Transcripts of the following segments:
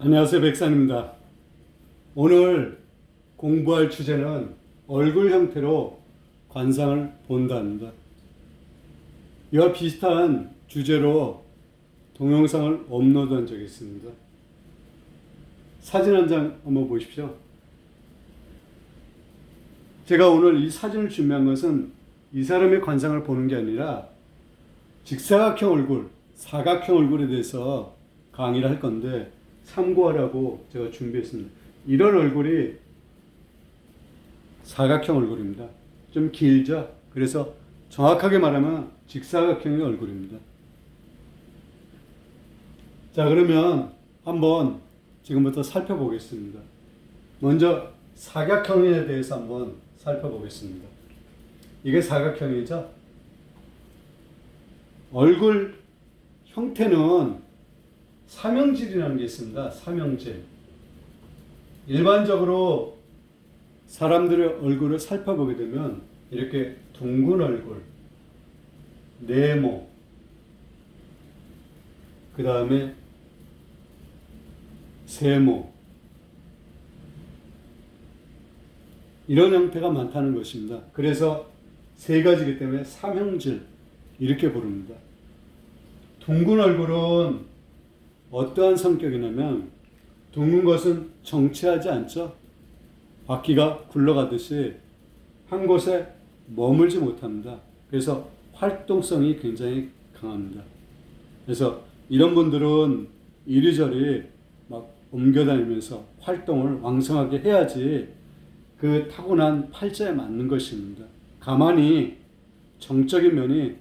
안녕하세요, 백상입니다. 오늘 공부할 주제는 얼굴 형태로 관상을 본다입니다. 이와 비슷한 주제로 동영상을 업로드한 적이 있습니다. 사진 한 장 한번 보십시오. 제가 오늘 이 사진을 준비한 것은 이 사람의 관상을 보는 게 아니라 직사각형 얼굴, 사각형 얼굴에 대해서 강의를 할 건데 참고하라고 제가 준비했습니다. 이런 얼굴이 사각형 얼굴입니다. 좀 길죠? 그래서 정확하게 말하면 직사각형의 얼굴입니다. 자, 그러면 한번 지금부터 살펴보겠습니다. 먼저 사각형에 대해서 한번 살펴보겠습니다. 이게 사각형이죠? 얼굴 형태는 삼형질이라는 게 있습니다. 삼형질. 일반적으로 사람들의 얼굴을 살펴보게 되면 이렇게 둥근 얼굴, 네모, 그 다음에 세모, 이런 형태가 많다는 것입니다. 그래서 세 가지이기 때문에 삼형질 이렇게 부릅니다. 둥근 얼굴은 어떠한 성격이냐면 둥근 것은 정체하지 않죠. 바퀴가 굴러가듯이 한 곳에 머물지 못합니다. 그래서 활동성이 굉장히 강합니다. 그래서 이런 분들은 이리저리 막 옮겨다니면서 활동을 왕성하게 해야지 그 타고난 팔자에 맞는 것입니다. 가만히 정적인 면이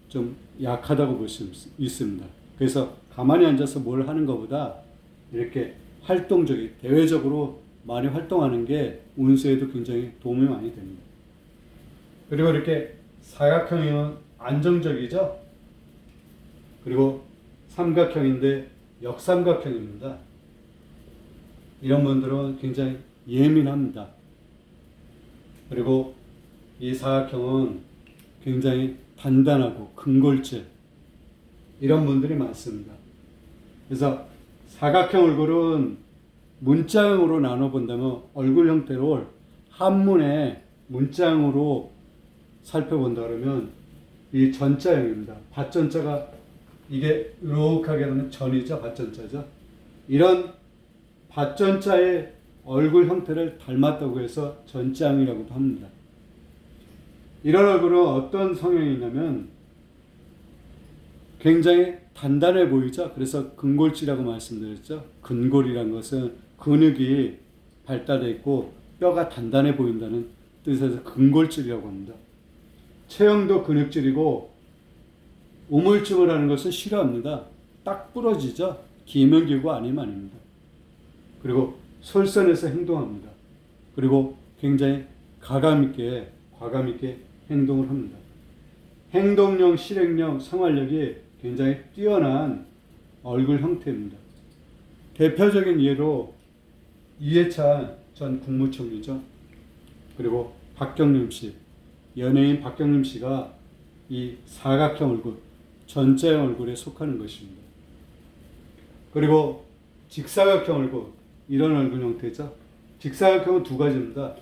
좀 약하다고 볼 수 있습니다. 그래서 가만히 앉아서 뭘 하는 것보다 이렇게 활동적인, 대외적으로 많이 활동하는 게 운세에도 굉장히 도움이 많이 됩니다. 그리고 이렇게 사각형이면 안정적이죠? 그리고 삼각형인데 역삼각형입니다. 이런 분들은 굉장히 예민합니다. 그리고 이 사각형은 굉장히 단단하고 근골질, 이런 분들이 많습니다. 그래서 사각형 얼굴은 문자형으로 나눠본다면 얼굴 형태를 한문에 문자형으로 살펴본다 그러면 이 전자형입니다. 밭전자가 이게 이렇게 하면 전이죠. 밭전자죠. 이런 밭전자의 얼굴 형태를 닮았다고 해서 전자형이라고도 합니다. 이런 얼굴은 어떤 성향이 있냐면 굉장히 단단해 보이죠. 그래서 근골지라고 말씀드렸죠. 근골이란 것은 근육이 발달되어 있고 뼈가 단단해 보인다는 뜻에서 근골질이라고 합니다. 체형도 근육질이고 우물쭈물 하는 것을 싫어합니다. 딱 부러지죠. 기면 기고 아니면 아닙니다. 그리고 솔선해서 행동합니다. 그리고 굉장히 과감 있게 행동을 합니다. 행동력, 실행력, 생활력이 굉장히 뛰어난 얼굴 형태입니다. 대표적인 예로 이해찬 전 국무총리죠. 그리고 박경림 씨, 연예인 박경림 씨가 이 사각형 얼굴, 전자형 얼굴에 속하는 것입니다. 그리고 직사각형 얼굴, 이런 얼굴 형태죠. 직사각형은 두 가지입니다.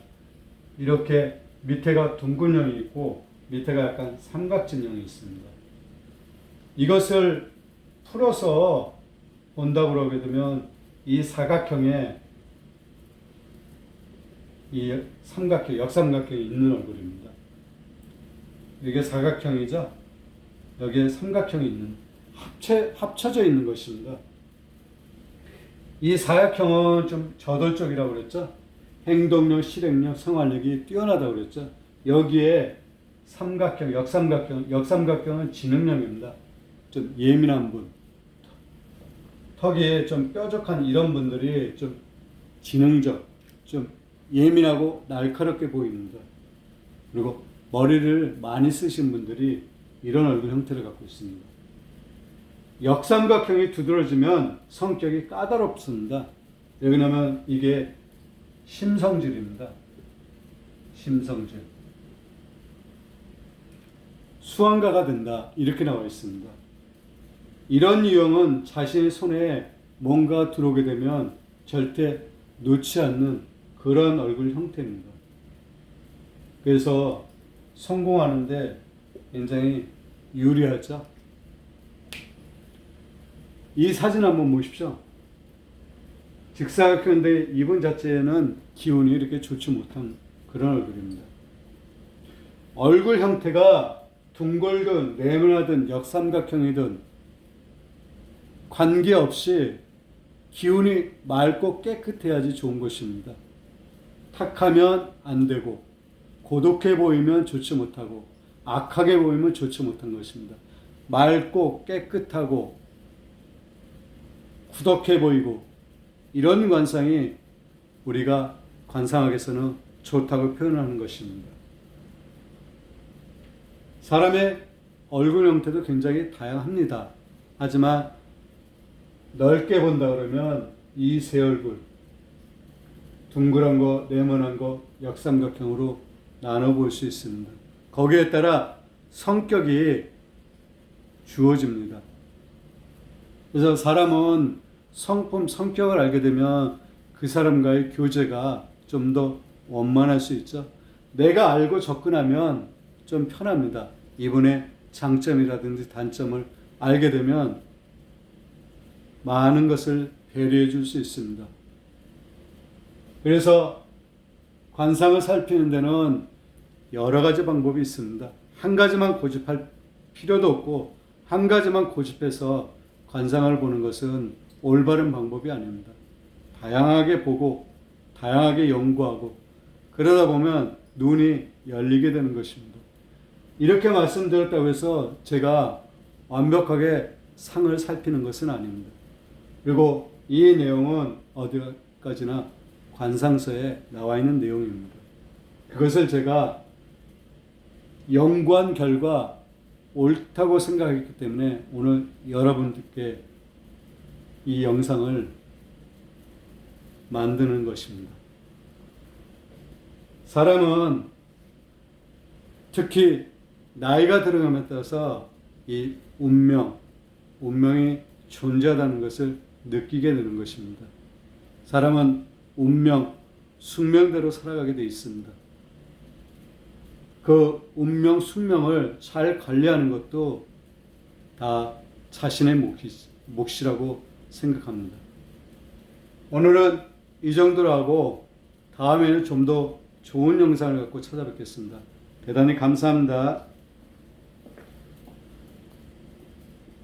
이렇게 밑에가 둥근형이 있고 밑에가 약간 삼각진형이 있습니다. 이것을 풀어서 본다고 그러게 되면 이 사각형에 이 삼각형, 역삼각형이 있는 얼굴입니다. 이게 사각형이죠. 여기에 삼각형이 있는, 합쳐져 있는 것입니다. 이 사각형은 좀 저돌적이라고 그랬죠. 행동력, 실행력, 생활력이 뛰어나다고 그랬죠. 여기에 삼각형, 역삼각형은 지능형입니다. 좀 예민한 분, 턱이 좀 뾰족한 이런 분들이 좀 지능적, 좀 예민하고 날카롭게 보입니다. 그리고 머리를 많이 쓰신 분들이 이런 얼굴 형태를 갖고 있습니다. 역삼각형이 두드러지면 성격이 까다롭습니다. 왜냐하면 이게 심성질입니다. 심성질. 수완가가 된다, 이렇게 나와 있습니다. 이런 유형은 자신의 손에 뭔가 들어오게 되면 절대 놓지 않는 그런 얼굴 형태입니다. 그래서 성공하는데 굉장히 유리하죠. 이 사진 한번 보십시오. 직사각형인데 이분 자체는 기운이 이렇게 좋지 못한 그런 얼굴입니다. 얼굴 형태가 둥글든 네모나든 역삼각형이든 관계없이 기운이 맑고 깨끗해야지 좋은 것입니다. 탁하면 안 되고 고독해 보이면 좋지 못하고 악하게 보이면 좋지 못한 것입니다. 맑고 깨끗하고 구덕해 보이고 이런 관상이 우리가 관상학에서는 좋다고 표현하는 것입니다. 사람의 얼굴 형태도 굉장히 다양합니다. 하지만 넓게 본다 그러면 이 세 얼굴, 둥그런 거, 네모난 거, 역삼각형으로 나눠볼 수 있습니다. 거기에 따라 성격이 주어집니다. 그래서 사람은 성격을 알게 되면 그 사람과의 교제가 좀 더 원만할 수 있죠. 내가 알고 접근하면 좀 편합니다. 이분의 장점이라든지 단점을 알게 되면 많은 것을 배려해 줄 수 있습니다. 그래서 관상을 살피는 데는 여러 가지 방법이 있습니다. 한 가지만 고집할 필요도 없고 한 가지만 고집해서 관상을 보는 것은 올바른 방법이 아닙니다. 다양하게 보고 다양하게 연구하고 그러다 보면 눈이 열리게 되는 것입니다. 이렇게 말씀드렸다고 해서 제가 완벽하게 상을 살피는 것은 아닙니다. 그리고 이 내용은 어디까지나 관상서에 나와 있는 내용입니다. 그것을 제가 연구한 결과 옳다고 생각했기 때문에 오늘 여러분들께 이 영상을 만드는 것입니다. 사람은 특히 나이가 들어감에 따라서 이 운명이 존재하다는 것을 느끼게 되는 것입니다. 사람은 운명, 숙명대로 살아가게 되어 있습니다. 그 운명, 숙명을 잘 관리하는 것도 다 자신의 몫이라고 생각합니다. 오늘은 이 정도로 하고 다음에는 좀 더 좋은 영상을 갖고 찾아뵙겠습니다. 대단히 감사합니다.